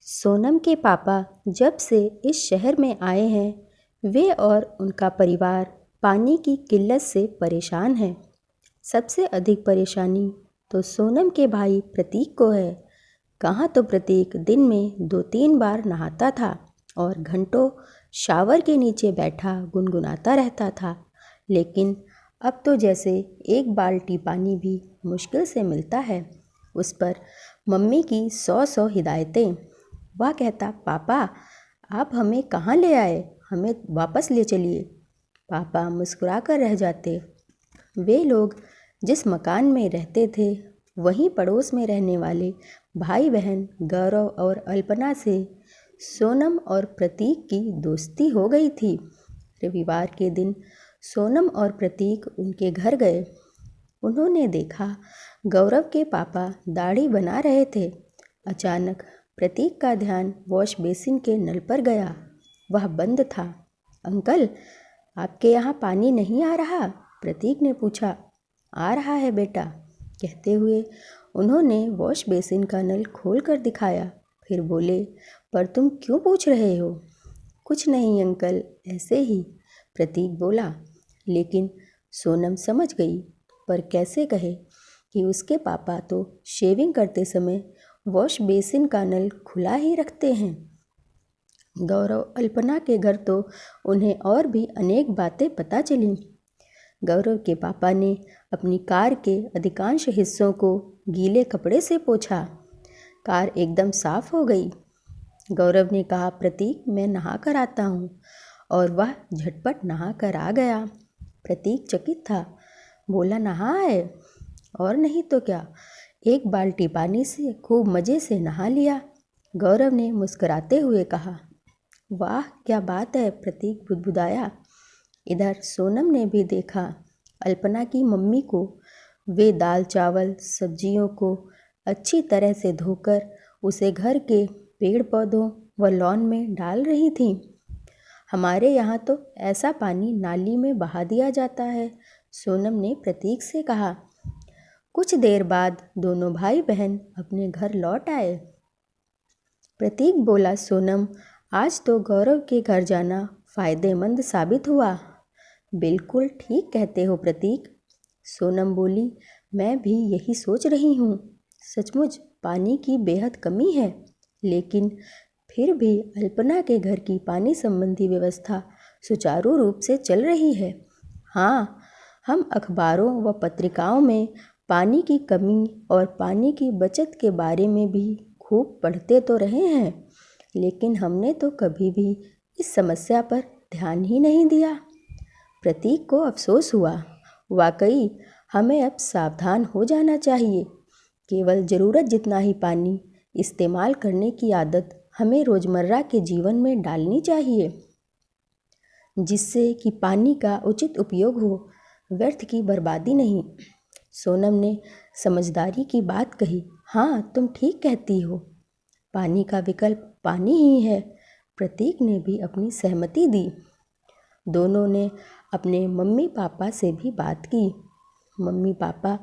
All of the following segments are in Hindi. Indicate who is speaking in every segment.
Speaker 1: सोनम के पापा जब से इस शहर में आए हैं वे और उनका परिवार पानी की किल्लत से परेशान हैं। सबसे अधिक परेशानी तो सोनम के भाई प्रतीक को है। कहाँ तो प्रतीक दिन में 2-3 बार नहाता था और घंटों शावर के नीचे बैठा गुनगुनाता रहता था, लेकिन अब तो जैसे एक बाल्टी पानी भी मुश्किल से मिलता है। उस पर मम्मी की 100 हिदायतें। वह कहता, पापा आप हमें कहाँ ले आए, हमें वापस ले चलिए। पापा मुस्कुराकर रह जाते। वे लोग जिस मकान में रहते थे वहीं पड़ोस में रहने वाले भाई बहन गौरव और अल्पना से सोनम और प्रतीक की दोस्ती हो गई थी। रविवार के दिन सोनम और प्रतीक उनके घर गए। उन्होंने देखा गौरव के पापा दाढ़ी बना रहे थे। अचानक प्रतीक का ध्यान वॉश बेसिन के नल पर गया। वह बंद था। अंकल, आपके यहाँ पानी नहीं आ रहा? प्रतीक ने पूछा। आ रहा है बेटा, कहते हुए उन्होंने वॉश बेसिन का नल खोल कर दिखाया। फिर बोले, पर तुम क्यों पूछ रहे हो? कुछ नहीं अंकल, ऐसे ही, प्रतीक बोला। लेकिन सोनम समझ गई, पर कैसे कहे कि उसके पापा तो शेविंग करते समय वॉश बेसिन का नल खुला ही रखते हैं। गौरव अल्पना के घर तो उन्हें और भी अनेक बातें पता चलीं। गौरव के पापा ने अपनी कार के अधिकांश हिस्सों को गीले कपड़े से पोंछा। कार एकदम साफ हो गई। गौरव ने कहा, प्रतीक मैं नहा कर आता हूँ, और वह झटपट नहा कर आ गया। प्रतीक चकित था। बोला, नहा है? और नहीं तो क्या, एक बाल्टी पानी से खूब मज़े से नहा लिया। गौरव ने मुस्कुराते हुए कहा। वाह क्या बात है, प्रतीक बुदबुदाया। इधर सोनम ने भी देखा अल्पना की मम्मी को। वे दाल चावल सब्जियों को अच्छी तरह से धोकर उसे घर के पेड़ पौधों व लॉन में डाल रही थीं। हमारे यहाँ तो ऐसा पानी नाली में बहा दिया जाता है, सोनम ने प्रतीक से कहा। कुछ देर बाद दोनों भाई बहन अपने घर लौट आए। प्रतीक बोला, सोनम आज तो गौरव के घर जाना फ़ायदेमंद साबित हुआ। बिल्कुल ठीक कहते हो प्रतीक, सोनम बोली। मैं भी यही सोच रही हूँ। सचमुच पानी की बेहद कमी है, लेकिन फिर भी अल्पना के घर की पानी संबंधी व्यवस्था सुचारू रूप से चल रही है। हाँ, हम अखबारों व पत्रिकाओं में पानी की कमी और पानी की बचत के बारे में भी खूब पढ़ते तो रहे हैं, लेकिन हमने तो कभी भी इस समस्या पर ध्यान ही नहीं दिया। प्रतीक को अफसोस हुआ। वाकई हमें अब सावधान हो जाना चाहिए। केवल ज़रूरत जितना ही पानी इस्तेमाल करने की आदत हमें रोज़मर्रा के जीवन में डालनी चाहिए, जिससे कि पानी का उचित उपयोग हो, व्यर्थ की बर्बादी नहीं। सोनम ने समझदारी की बात कही। हाँ, तुम ठीक कहती हो, पानी का विकल्प पानी ही है। प्रतीक ने भी अपनी सहमति दी। दोनों ने अपने मम्मी पापा से भी बात की। मम्मी पापा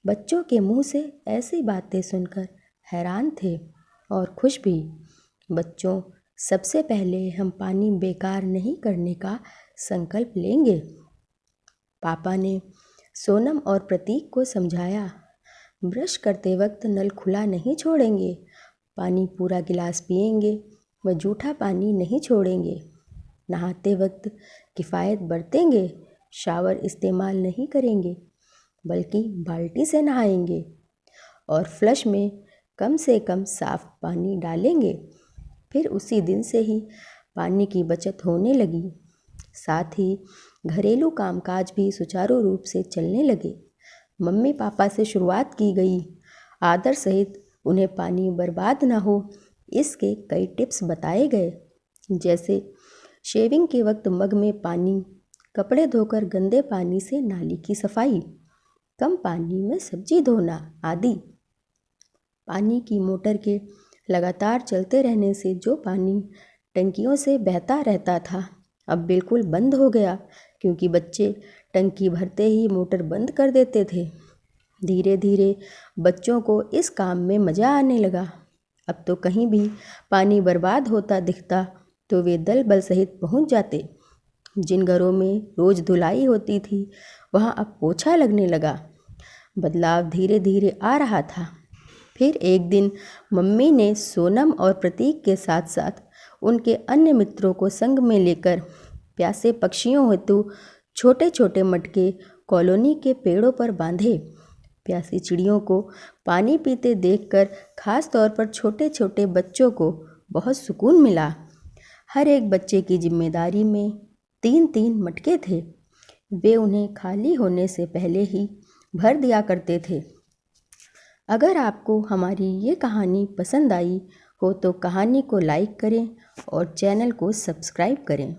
Speaker 1: बच्चों के मुंह से ऐसी बातें सुनकर हैरान थे और खुश भी। बच्चों, सबसे पहले हम पानी बेकार नहीं करने का संकल्प लेंगे। पापा ने सोनम और प्रतीक को समझाया। ब्रश करते वक्त नल खुला नहीं छोड़ेंगे, पानी पूरा गिलास पिएंगे व जूठा पानी नहीं छोड़ेंगे। नहाते वक्त किफ़ायत बरतेंगे, शावर इस्तेमाल नहीं करेंगे, बल्कि बाल्टी से नहाएंगे और फ्लश में कम से कम साफ पानी डालेंगे। फिर उसी दिन से ही पानी की बचत होने लगी। साथ ही घरेलू कामकाज भी सुचारू रूप से चलने लगे। मम्मी पापा से शुरुआत की गई। आदर सहित उन्हें पानी बर्बाद ना हो, इसके कई टिप्स बताए गए, जैसे शेविंग के वक्त मग में पानी, कपड़े धोकर गंदे पानी से नाली की सफाई, कम पानी में सब्जी धोना आदि। पानी की मोटर के लगातार चलते रहने से जो पानी टंकियों से बहता रहता था, अब बिल्कुल बंद हो गया, क्योंकि बच्चे टंकी भरते ही मोटर बंद कर देते थे। धीरे धीरे बच्चों को इस काम में मज़ा आने लगा। अब तो कहीं भी पानी बर्बाद होता दिखता तो वे दल बल सहित पहुंच जाते। जिन घरों में रोज धुलाई होती थी वहां अब पोछा लगने लगा। बदलाव धीरे धीरे आ रहा था। फिर एक दिन मम्मी ने सोनम और प्रतीक के साथ साथ उनके अन्य मित्रों को संग में लेकर प्यासे पक्षियों हेतु छोटे छोटे मटके कॉलोनी के पेड़ों पर बांधे। प्यासी चिड़ियों को पानी पीते देखकर खास तौर पर छोटे छोटे बच्चों को बहुत सुकून मिला। हर एक बच्चे की जिम्मेदारी में 3-3 मटके थे। वे उन्हें खाली होने से पहले ही भर दिया करते थे। अगर आपको हमारी ये कहानी पसंद आई हो तो कहानी को लाइक करें और चैनल को सब्सक्राइब करें।